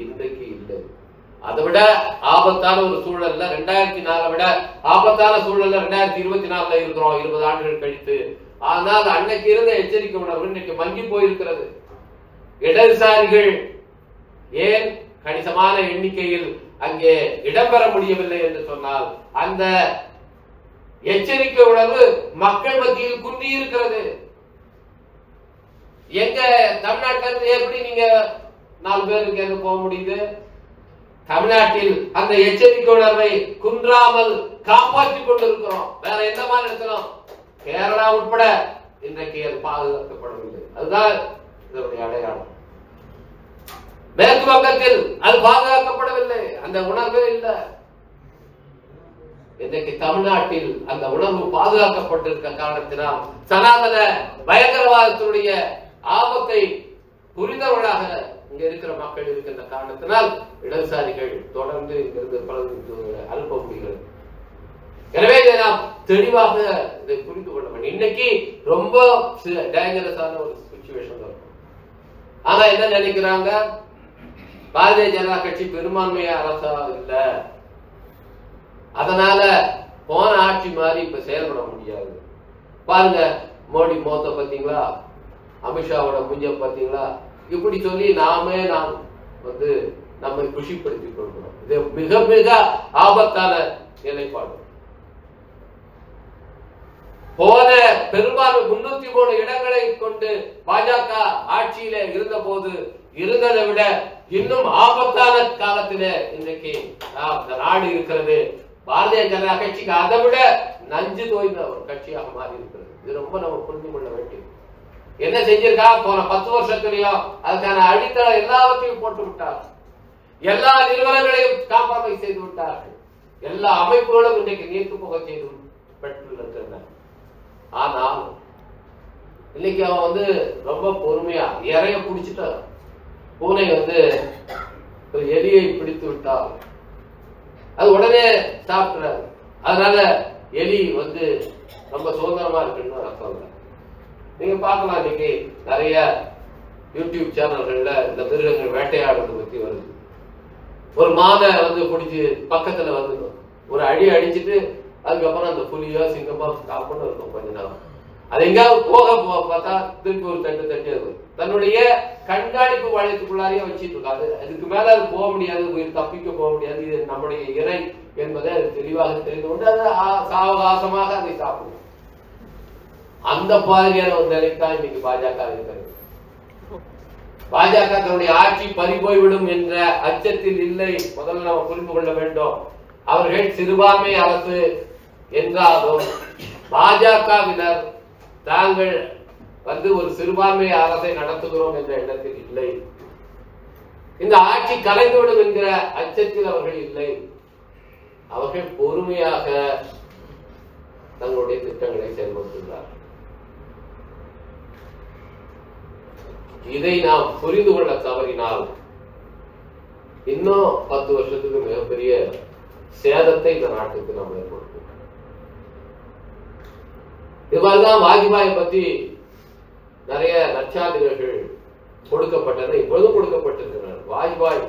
இன்றைக்கு இல்லை. அதை விட ஆபத்தான ஒரு சூழல்ல 2004 விட ஆபத்தான சூழல்ல 2024 இருக்கிறோம், 20 ஆண்டுகள் கழித்து. ஆனால் அன்னைக்கு இருந்த எச்சரிக்கை உணர்வு இன்னைக்கு மங்கி போயிருக்கிறது. இடதுசாரிகள் ஏன் கணிசமான எண்ணிக்கையில் அங்கே இடம்பெற முடியவில்லை என்று சொன்னால் அந்த எச்சரிக்கை உணர்வு மக்கள் மத்தியில் குந்தி இருக்கிறது. எங்க தமிழ்நாட்டில் எப்படி நீங்க 4 பேருக்கு எங்க போக முடியுது? தமிழ்நாட்டில் அந்த எச்சரிக்கை உணர்வை குன்றாமல் காப்பாற்றிக் கொண்டிருக்கிறோம். வேற எந்த மாதிரி இடத்திலும் கேரளா உட்பட இன்றைக்கு அது பாதுகாக்கப்படவில்லை. அதுதான் இதனுடைய அடையாளம். மேற்கு வங்கத்தில் அது பாதுகாக்கப்படவில்லை, அந்த உணர்வே இல்லை. இன்றைக்கு தமிழ்நாட்டில் அந்த உணர்வு பாதுகாக்கப்பட்டிருக்க காரணத்தினால் சனாதன பயங்கரவாதத்தினுடைய ஆபத்தை புரிந்தவர்களாக இங்க இருக்கிற மக்கள் இருக்கின்ற காரணத்தினால் இடதுசாரிகள் தொடர்ந்து இங்கிருந்து அனுப்ப முடிகிறது. எனவே இதை நாம் தெளிவாக இதை புரிந்து கொள்ள வேண்டும். இன்னைக்கு ரொம்ப டேஞ்சரஸான ஒரு சிச்சுவேஷன் இருக்கும். ஆனா என்ன நினைக்கிறாங்க, பாரதிய ஜனதா கட்சி பெரும்பான்மை அரசா இல்ல, அதனால போன ஆட்சி மாதிரி இப்ப செயல்பட முடியாது. பாருங்க, மோடி மோத்த பாத்தீங்களா, அமித்ஷாவோட முஞ்ச பாத்தீங்களா, இப்படி சொல்லி நாம் நம்மை குஷிப்படுத்திக் கொள்கிறோம். இது மிக மிக ஆபத்தான நிலைப்பாடு. போன பெரும்பாலும் 303 இடங்களை கொண்டு பாஜக ஆட்சியில இருந்த போது இருந்ததை விட இன்னும் ஆபத்தான காலத்திலே இன்றைக்கு நாடு இருக்கிறது. பாரதிய ஜனதா கட்சிக்கு அதை விட நஞ்சு தோய்ந்த ஒரு கட்சியாக மாறி இருக்கிறது. இது ரொம்ப நம்ம புரிந்து கொள்ள வேண்டியது. என்ன செஞ்சிருக்கா, போன 10 வருஷத்துலயும் அதுக்கான அடித்தளம் எல்லாவற்றையும் போட்டு விட்டார். எல்லா நிறுவனங்களையும் காம்ப்ரமைஸ் செய்து விட்டார்கள். எல்லா அமைப்புகளும் இன்றைக்கு நீர்த்து போக செய்து பெற்றுள்ளன. ஆனால் இன்னைக்கு அவன் ரொம்ப பொறுமையா இறைய பிடிச்சிட்டார். பூனை ஒரு எலியை பிடித்து விட்டால் அது உடனே சாப்பிடுறாரு. அதனால எலி ரொம்ப சுதந்திரமா இருக்குன்னு அர்த்தம். நீங்க பார்க்கலாம், இன்னைக்கு நிறைய யூடியூப் சேனல்கள்ல இந்த மிருகங்கள் வேட்டையாடுறது பத்தி வருது. ஒரு மானை பிடிச்சி பக்கத்துல ஒரு அடி அடிச்சுட்டு அதுக்கப்புறம் அந்த புலியோ சிங்கமோ காப்பன்னு இருக்கும். கொஞ்ச நேரம் அது எங்கேயாவது போக பார்த்தா திருப்பி ஒரு தட்டு தன்னுடைய கண்காணிப்பு வளையத்துக்குள்ளாரையே வச்சிட்டு இருக்காது. அதுக்கு மேல அது போக முடியாது, உயிர் தப்பிக்க போக முடியாது. இது நம்முடைய இறை என்பதை அது தெளிவாக தெரிந்து கொண்டு அது சாவகாசமாக அதை சாப்பிடும். அந்த மாதிரியான ஒரு நிலைத்தான் இன்னைக்கு பாஜக இருக்கிறது. பாஜக தன்னுடைய ஆட்சி பறிபோய்விடும் என்ற அச்சத்தில் இல்லை. முதல்ல நம்ம புரிந்து கொள்ள வேண்டும். அவர்கள் சிறுபான்மை அரசு என்றாலும் பாஜகவினர் தாங்கள் ஒரு சிறுபான்மை அரசை நடத்துகிறோம் என்ற இடத்தில் இல்லை. இந்த ஆட்சி கலைந்துவிடும் என்கிற அச்சத்தில் அவர்கள் இல்லை. அவர்கள் பொறுமையாக தங்களுடைய திட்டங்களை செயல்படுத்துகிறார்கள். இதை நாம் புரிந்து கொள்ள தவறினால் இன்னும் 10 வருஷத்துக்கு மிகப்பெரிய சேதத்தை இந்த நாட்டுக்கு நாம் ஏற்படுத்தும். இது மாதிரிதான் வாஜ்பாயை பத்தி நிறைய நற்சான்றிதழ்கள் கொடுக்கப்பட்டன, இப்பொழுதும் கொடுக்கப்பட்டிருக்கிறார். வாஜ்பாய்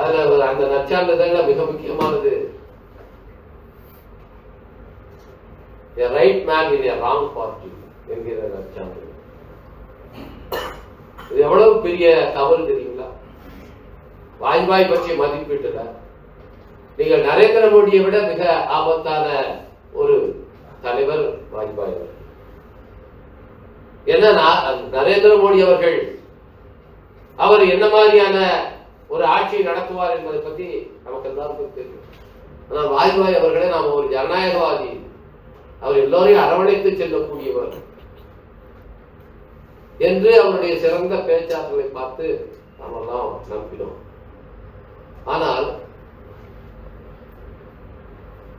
அதுல அந்த நற்சான்றிதழ்ல மிக முக்கியமானது a right man in a wrong party என்கிற நற்சான்று. இது எவ்வளவு பெரிய தவறு தெரியுங்களா? வாஜ்பாய் பற்றிய மதிப்பீட்டுல நீங்கள் நரேந்திர மோடியை விட மிக ஆபத்தான ஒரு தலைவர் வாஜ்பாய் அவர்கள். என்ன நரேந்திர மோடி அவர்கள் அவர் என்ன மாதிரியான ஒரு ஆட்சியை நடத்துவார் என்பதை பத்தி நமக்கு எல்லாருக்கும் தெரியும். ஆனால் வாஜ்பாய் அவர்களே நாம ஒரு ஜனநாயகவாதி, அவர் எல்லோரையும் அரவணைத்து செல்லக்கூடியவர் என்று அவருடைய சிறந்த பேச்சாற்றலை பார்த்து நாம் எல்லாம் நம்பினோம். ஆனால்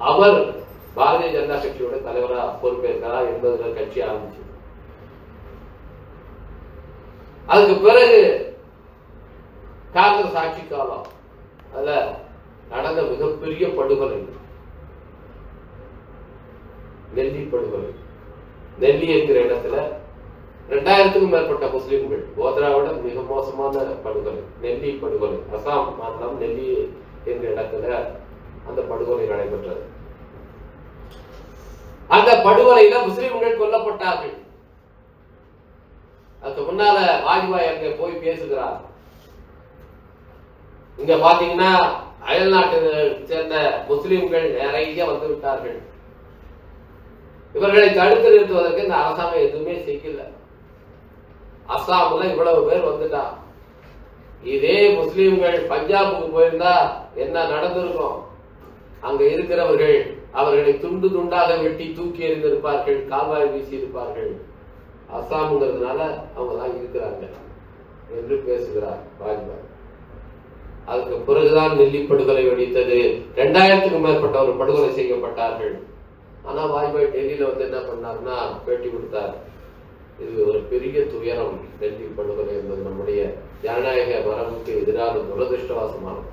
அவர் பாரதிய ஜனதா கட்சியோட தலைவரா பொறுப்பேற்கிறாரா என்பதுல கட்சி ஆரம்பிச்சு. அதுக்கு பிறகு காங்கிரஸ் ஆட்சி காலம் அதுல நடந்த மிகப்பெரிய படுகொலை நெல்லி படுகொலை. நெல்லி என்கிற இடத்துல 2000க்கும் மேற்பட்ட முஸ்லிம்கள், கோத்ராவோட மிக மோசமான படுகொலை நெல்லி படுகொலை. அசாம் மாநிலம் நெல்லி என்கிற இடத்துல அந்த படுகொலை நடைபெற்றது. அந்த படுகொலையில முஸ்லிம்கள் கொல்லப்பட்டார்கள். அதுக்கு முன்னால வாஜ்பாய் அங்க போய் பேசுகிறார். இங்க பாத்தீங்கன்னா அயல் நாட்டை சேர்ந்த முஸ்லிம்கள் நிறைய வந்து விட்டார்கள். இவர்களை தடுத்து நிறுத்துவதற்கு இந்த அரசாங்கம் எதுவுமே செய்யல. அஸ்ஸாம்ல இவ்வளவு பேர் வந்துட்டா, இதே முஸ்லிம்கள் பஞ்சாபுக்கு போயிருந்தா என்ன நடந்திருக்கும்? அங்க இருக்கிறவர்கள் அவர்களை துண்டு துண்டாக வெட்டி தூக்கி எறிந்திருப்பார்கள், கால்வாய் வீசி இருப்பார்கள். அஸ்ஸாம்ங்கிறதுனால அவங்க தான் இருக்கிறாங்க என்று பேசுகிறார் வாஜ்பாய். அதுக்கு பிறகுதான் நெல்லி படுகொலை வெடித்தது. 2000க்கும் மேற்பட்டவர் படுகொலை செய்யப்பட்டார்கள். ஆனா வாஜ்பாய் டெல்லியில வந்து என்ன பண்ணார்னா பேட்டி கொடுத்தார். இது ஒரு பெரிய துயரம், நெல்லி படுகொலை என்பது நம்முடைய ஜனநாயக மரபுக்கு எதிரான துரதிருஷ்டவாசமானது.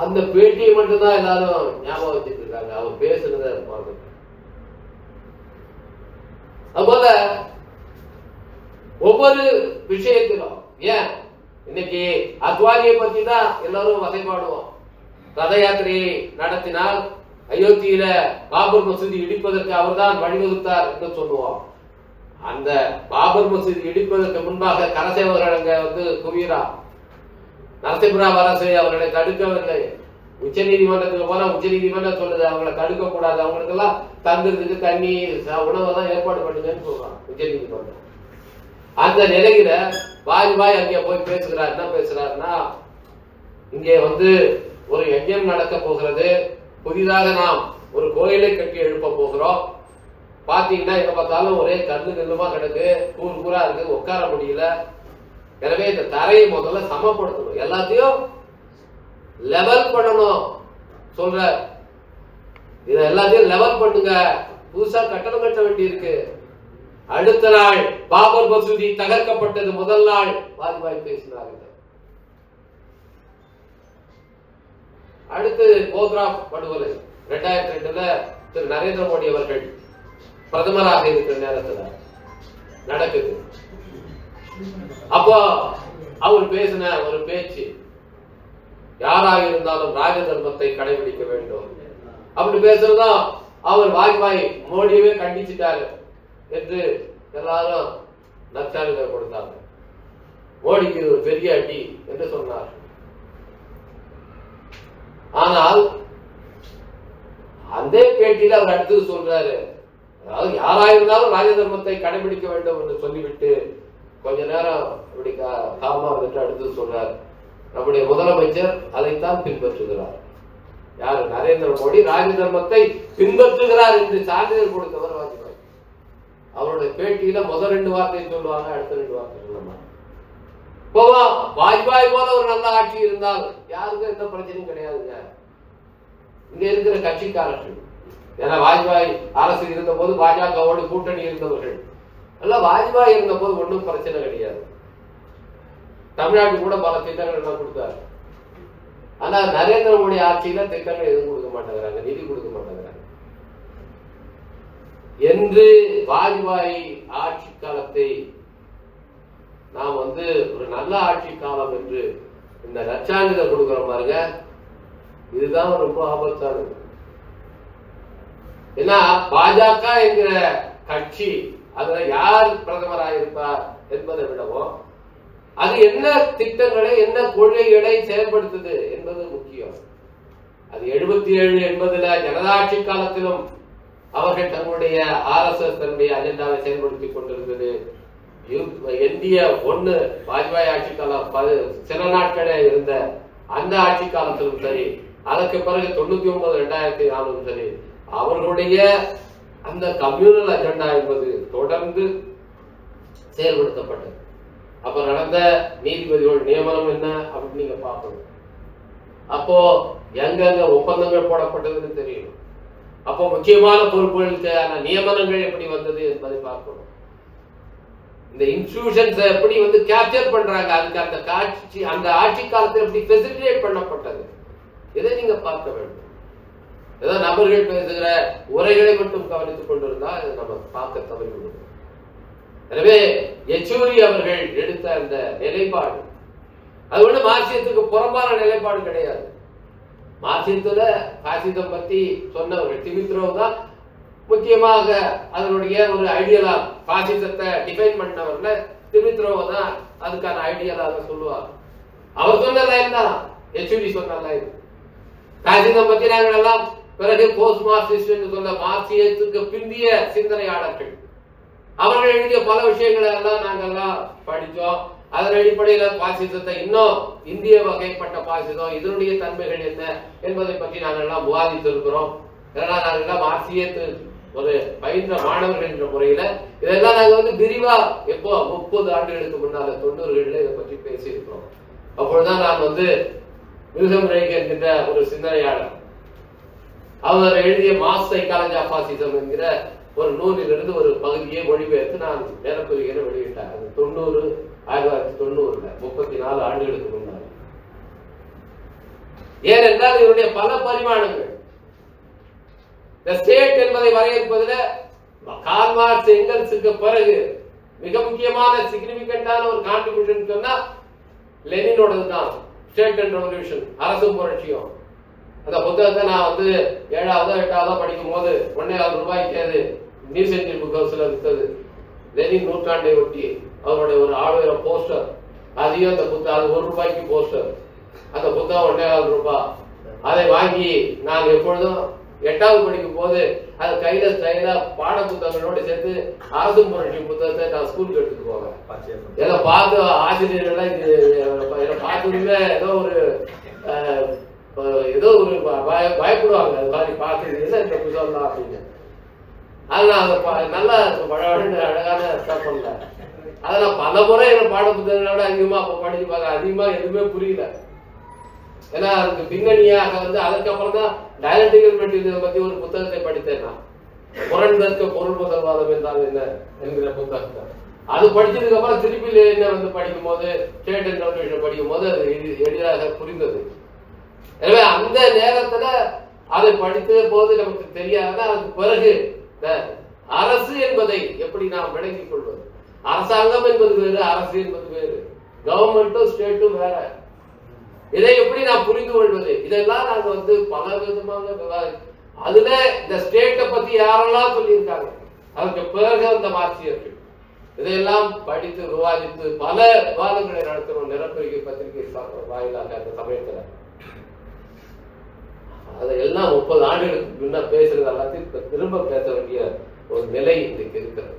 அந்த பேட்டியை மட்டும்தான் எல்லாரும் ஞாபகம் வச்சுட்டு இருக்காங்க, அவர் பேசுறத பார்க்க. அதுபோல ஒவ்வொரு விஷயத்திலும் ஏன் இன்னைக்கு அத்வானியை பத்தி தான் எல்லாரும் வகைப்பாடுவோம். ரத யாத்திரையை நடத்தினால் அயோத்தியில பாபர் மசூதி இடிப்பதற்கு அவர்தான் வழிவகுத்தார் என்று சொல்லுவோம். அந்த பாபர் மசூதி இடிப்பதற்கு முன்பாக கரசேவர்கள் அங்க வந்து குவியறார். நரசிம்மராவ் அரசு அவர்களை தடுக்கவில்லை. உச்ச நீதிமன்றத்துக்கு போனா உச்ச நீதிமன்றம் சொல்லுது அவங்களை தடுக்க கூடாது, அவங்களுக்கு எல்லாம் தங்குறதுக்கு தண்ணி உணவெல்லாம் ஏற்பாடு பண்ணுங்கன்னு சொல்றாங்க உச்ச நீதிமன்றம். அந்த நிலையில வாஜ்பாய் அங்கே போய் பேசுகிறார். என்ன பேசுறாருன்னா, இங்கே வந்து ஒரு யஜ்ஞம் நடக்க போகிறது, புதிதாக நாம் ஒரு கோயிலை கட்டி எழுப்ப போகிறோம். பாத்தீங்கன்னா எங்க பார்த்தாலும் ஒரே கல்லு நெல்லுமா கிடக்கு, கூறு கூறா இருக்கு, உட்கார முடியல. எனவே இந்த தரையை முதல்ல சமப்படுத்தணும், எல்லாத்தையும் லெவல் பண்ணணும் சொல்ற. இத எல்லாத்தையும் லெவல் பண்ணுங்க, புதுசா கட்டணம் கட்ட வேண்டி இருக்கு. அடுத்த நாள் பாபர் மசூதி தகர்க்கப்பட்டது. முதல் நாள் வாஜ்பாய் பேசினார். அடுத்து கோத்ரா படுகொலை 2002ல திரு நரேந்திர மோடி அவர்கள் பிரதமராக இருக்கிற நேரத்தில் நடக்குது. அப்போ அவர் பேசின ஒரு பேச்சு, யாராக இருந்தாலும் ராஜ தர்மத்தை கடைபிடிக்க வேண்டும் அப்படி பேசுறதும் அவர் வாஜ்பாய் மோடியவே கண்டிச்சுட்டாரு என்று எல்லாரும் நற்சான்றிதழ் கொடுத்தாங்க. மோடிக்கு ஒரு பெரிய அடி என்று சொன்னார். ஆனால் அந்த பேட்டியில அவர் அடுத்தது சொல்றாரு, அதாவது யாராயிருந்தாலும் ராஜ தர்மத்தை கடைபிடிக்க வேண்டும் என்று சொல்லிவிட்டு கொஞ்ச நேரம் இப்படி காமா வந்துட்டு அடுத்தது சொல்றார், நம்முடைய முதலமைச்சர் அதைத்தான் பின்பற்றுகிறார். யாரு? நரேந்திர மோடி ராஜ தர்மத்தை பின்பற்றுகிறார் என்று சான்றிதழ் கொடுத்தவர் வாஜ்பாய். அவருடைய பேட்டியில முதல் 2 வார்த்தை சொல்லுவாங்க, அடுத்த 2 வார்த்தை சொல்லுவாங்க. வாஜ்பாய் போல ஒரு நல்ல ஆட்சி இருந்தால் யாருக்கும் எந்த பிரச்சனையும் கிடையாதுங்க. இங்க இருக்கிற கட்சிக்காரர்கள், ஏன்னா வாஜ்பாய் அரசு இருந்த போது பாஜகவோடு கூட்டணி இருந்தவர்கள் எல்லாம் வாஜ்பாய் இருந்த போது ஒன்றும் பிரச்சனை கிடையாது. தமிழ்நாட்டுக்கு கூட பல திட்டங்கள் எல்லாம் கொடுத்தாரு. ஆனா நரேந்திர மோடி ஆட்சியில திட்டங்கள் எதுவும் கொடுக்க மாட்டேங்கிறாங்க, நிதி கொடுக்க மாட்டேங்கிறாங்க என்று வாஜ்பாய் ஆட்சி காலத்தை நாம் வந்து ஒரு நல்ல ஆட்சி காலம் என்று இந்த நற்சான்றிதழ் கொடுக்கிற பாருங்க, இதுதான் ரொம்ப ஆபத்தானது. ஏன்னா பாஜக என்கிற கட்சி அதுல யார் பிரதமராக இருப்பார் என்பதை விடவும் அது என்ன திட்டங்களை என்ன கொள்கைகளை செயல்படுத்துது என்பது முக்கியம். அது 77 80 ஜனதாட்சி காலத்திலும் அவர்கள் தங்களுடைய RSS தன்னுடைய அஜெண்டாவை செயல்படுத்திக் கொண்டிருந்தது. இந்திய 1 வாஜ்பாய் ஆட்சி காலம் சில நாட்களே இருந்த அந்த ஆட்சி காலத்திலும் சரி, அதற்கு பிறகு 99 2004 சரி, அவர்களுடைய அந்த கம்யூனல் அஜெண்டா என்பது தொடர்ந்து செயல்படுத்தப்பட்டது. அப்ப நடந்த நீதிபதிகள் நியமனம் என்ன அப்படின்னு நீங்க பார்க்கணும். அப்போ எங்கெங்க ஒப்பந்தங்கள் போடப்பட்டதுன்னு தெரியும். அப்போ முக்கியமான பொறுப்புகளுக்கான நியமனங்கள் எப்படி வந்தது என்பதை பார்க்கணும். இந்த இன்ஸ்டிடியூஷன்ஸ் எப்படி கேப்சர் பண்றாங்க, அதுக்கு அந்த காட்சி அந்த ஆட்சி காலத்தில் எப்படி ஃபெசிலிட்டேட் பண்ணப்பட்டது, இதை நீங்க பார்க்க வேண்டும். ஏதோ நபர்கள் பேசுகிற உரைகளை மட்டும் கவனித்துக் கொண்டிருந்தா இதை நம்ம பார்க்க தவறிவிடுவோம். எனவே யெச்சூரி அவர்கள் எடுத்த அந்த நிலைப்பாடு அது மார்க்சியத்துக்கு புறம்பான நிலைப்பாடு கிடையாது. மார்க்சியத்துல பாசிசம் பத்தி சொன்னவர்கள் டிமித்ரோவ் தான் முக்கியமாக அதனுடைய ஒரு ஐடியலா பாசிசத்தை டிஃபைன் பண்ணவர்ல டிமித்ரோவ் தான் அதுக்கான ஐடியலாக சொல்லுவார். அவர் சொன்ன லைன் தான் யெச்சூரி சொன்ன லைன். பாசிசம் பத்தி நாங்கள் எல்லாம் பிறகு போஸ்ட் மார்க்சிஸ்ட் என்று சொல்ல மார்க்சியத்துக்கு பிந்திய சிந்தனையாளர்கள் அவர்கள் எழுதிய பல விஷயங்களை எல்லாம் நாங்கெல்லாம் படித்தோம். அதன் அடிப்படையில் பாசிசத்தை இன்னும் இந்திய வகைப்பட்ட பாசிசம் இதனுடைய தன்மைகள் என்ன என்பதை பற்றி நாங்கள் எல்லாம் விவாதித்திருக்கிறோம். இதெல்லாம் நாங்கள் மார்க்சியத்து ஒரு பயின்ற மாணவர்கள் என்ற முறையில இதெல்லாம் நாங்க விரிவா எப்போ 30 ஆண்டுகளுக்கு முன்னால 90களில் இதை பற்றி பேசியிருக்கிறோம். அப்பொழுதுதான் நான் வில்ஹெல்ம் ரீஹ் என்கின்ற ஒரு சிந்தனையாளர் அவர் எழுதிய மாஸ் சைக்காலஜி ஆஃப் பாசிசம் என்கிற ஒரு நூலிலிருந்து ஒரு பகுதியை மொழிபெயர்த்து நான் மேலப்பகுதிகளை வெளியிட்டார். அது 1990 34 ஆண்டுகளுக்கு முன்னாடி. ஏனென்றால் இதனுடைய பல பரிமாணங்கள் ஸ்டேட் என்பதை வரையறுப்பதில் கார்ல் மார்க்ஸ் எங்கெல்ஸுக்கு பிறகு மிக முக்கியமான சிக்னிபிகண்டான ஒரு கான்ட்ரிபியூஷன் சொன்னா லெனினோடது தான். ஸ்டேட் அண்ட் ரெவல்யூஷன், அரசும் புரட்சியும். அந்த புத்தகத்தை நான் 7வது 8வது படிக்கும் போது 1,000 ரூபாய்க்கு நியூ சென்ச்சுரி புக் ஹவுஸ்ல விற்றது. லெனின் நூற்றாண்டை ஒட்டி அவருடைய ஒரு 1000 போஸ்டர், அதையும் அந்த புத்தகம் அது 1 ரூபாய்க்கு போஸ்டர். அந்த புத்தகம் 1,000 ரூபாய். அதை வாங்கி நான் எப்பொழுதும் 8வது படிக்கும் போது அது கையில ஸ்டைலா பாட புத்தகங்களோட சேர்த்து அரசும் புரட்சி புத்தகத்தை நான் ஸ்கூலுக்கு எடுத்துட்டு போவேன். ஏதோ பார்த்து ஆசிரியர்கள் பார்த்ததுமே ஏதோ ஒரு பயப்படுவாங்க. அது மாதிரி பார்த்து என்ன இந்த புத்தகம் தான் அப்படின்னு. அதெல்லாம் நல்லா அழகான பண்ணல. அதெல்லாம் பல முறை பாட புத்தகங்களோட அதிகமா படிச்சு பார்க்க அதிகமா எதுவுமே புரியல. ஏன்னா அதுக்கு பின்னணியாக அதுக்கப்புறம் தான் டயலக்டிக்கல் மெட்டீரியல் பத்தி ஒரு புத்தகத்தை படித்தேன் நான். முரண்தற்க பொருள் முதல்வாதம் என்றால் என்ன என்கிற புத்தகத்தை அது படிச்சதுக்கு அப்புறம் திருப்பி என்ன படிக்கும் போது ஸ்டேட் அண்ட் ரெவல்யூஷன் படிக்கும் போது அது எளிதாக புரிந்தது. எனவே அந்த நேரத்துல அதை படித்த போது நமக்கு தெரியாத அதுக்கு பிறகு அரசு என்பதை எப்படி நாம் விளங்கிக் கொள்வது, அரசாங்கம் என்பது வேறு, அரசு என்பது வேறு, கவர்மெண்ட்டும் ஸ்டேட்டும் வேற, இதை எப்படி நாம் புரிந்து கொள்வது, இதெல்லாம் நாங்க பல விதமாக அதுல இந்த ஸ்டேட்டை பத்தி யாரெல்லாம் சொல்லியிருக்காங்க அதுக்கு பிறகு அந்த மார்க்சியர்கள் இதையெல்லாம் படித்து விவாதித்து பல விவாதங்களை நடத்துறோம் நிரப்பரிகை பத்திரிகை வாயிலாக. அந்த சமயத்துல அதெல்லாம் 30 ஆண்டுகளுக்கு முன்ன பேசுறது எல்லாத்தையும் திரும்ப பேச வேண்டிய ஒரு நிலை இன்னைக்கு இருக்கிறது.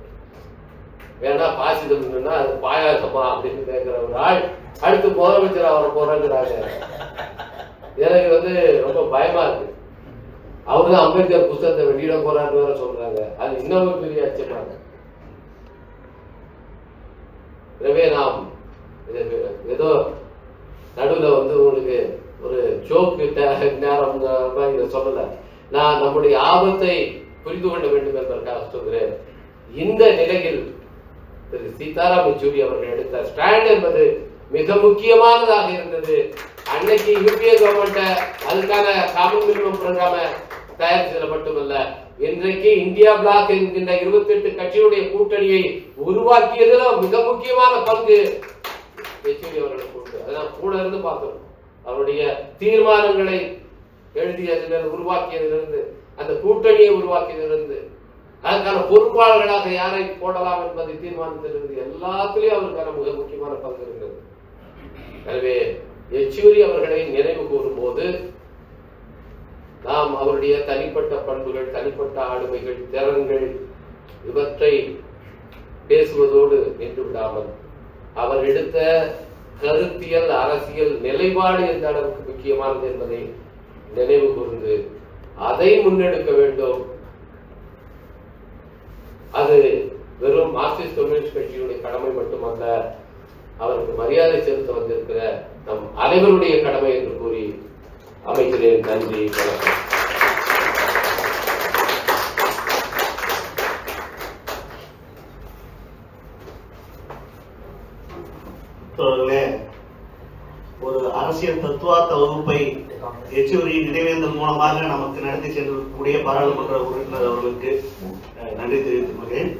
வேணா பாசிதம் அது பாயாசமா அப்படின்னு கேட்கிற ஒரு ஆள் அடுத்து முதலமைச்சர் அவரை போறாங்கிறாங்க. எனக்கு ரொம்ப பயமா இருக்கு. அவருதான் அம்பேத்கர் புத்தகத்தை வெளியிட போறான்னு வேற சொல்றாங்க. அது இன்னொரு பெரிய அச்சமாக. எனவே நாம் ஏதோ நடுவில் உங்களுக்கு ஒரு ஜோக்கு நேரம் இதை சொல்லல. நான் நம்முடைய ஆபத்தை புரிந்து கொள்ள வேண்டும் என்பதற்காக சொல்கிறேன். இந்த நிலையில் திரு சீதாராம் யெச்சூரி அவர்கள் எடுத்த ஸ்டாண்ட் என்பது மிக முக்கியமானதாக இருந்தது. அன்னைக்கு யூபிஏ கவர்மெண்ட் அதுக்கான காமன் மினிமம் ப்ரோக்ராம தயாரித்ததில் மட்டுமல்ல, இன்றைக்கு இந்தியா பிளாக் என்கின்ற 28 கட்சியுடைய கூட்டணியை உருவாக்கியதில் மிக முக்கியமான பங்கு யெச்சூரி அவர்களுக்கு உண்டு. அதான் கூட இருந்து பார்க்கணும். அவருடைய தீர்மானங்களை எழுதியதிலிருந்து உருவாக்கியதிலிருந்து அந்த கூட்டணியை உருவாக்கியிருந்து அதற்கான பொறுப்பாளர்களாக யாரை போடலாம் என்பதை தீர்மானித்திருந்து எல்லாத்திலையும் அவருக்கான மிக முக்கியமான பங்கு இருந்தது. எனவே யெச்சூரி அவர்களை நினைவு கூறும் போது நாம் அவருடைய தனிப்பட்ட பண்புகள், தனிப்பட்ட ஆளுமைகள், திறன்கள் இவற்றை பேசுவதோடு நின்று விடாமல் அவர் எடுத்த கருத்தியல், அரசியல் நிலைப்பாடு எந்த அளவுக்கு முக்கியமானது என்பதை நினைவு கூர்ந்து அதை முன்னெடுக்க வேண்டும். அது வெறும் மார்க்சிஸ்ட் கம்யூனிஸ்ட் கட்சியுடைய கடமை மட்டுமல்ல, அவருக்கு மரியாதை செலுத்த வந்திருக்கிற நம் அனைவருடைய கடமை என்று கூறி அமைகிறேன். நன்றி, வணக்கம்.
ஒரு அரசியல் தத்துவார்த்த வகுப்பை யெச்சூரி நினைவேந்தல் மூலமாக நமக்கு நடத்தி சென்றக்கூடிய பாராளுமன்ற உறுப்பினர் அவர்களுக்கு நன்றி தெரிவித்துக் கொள்கிறேன்.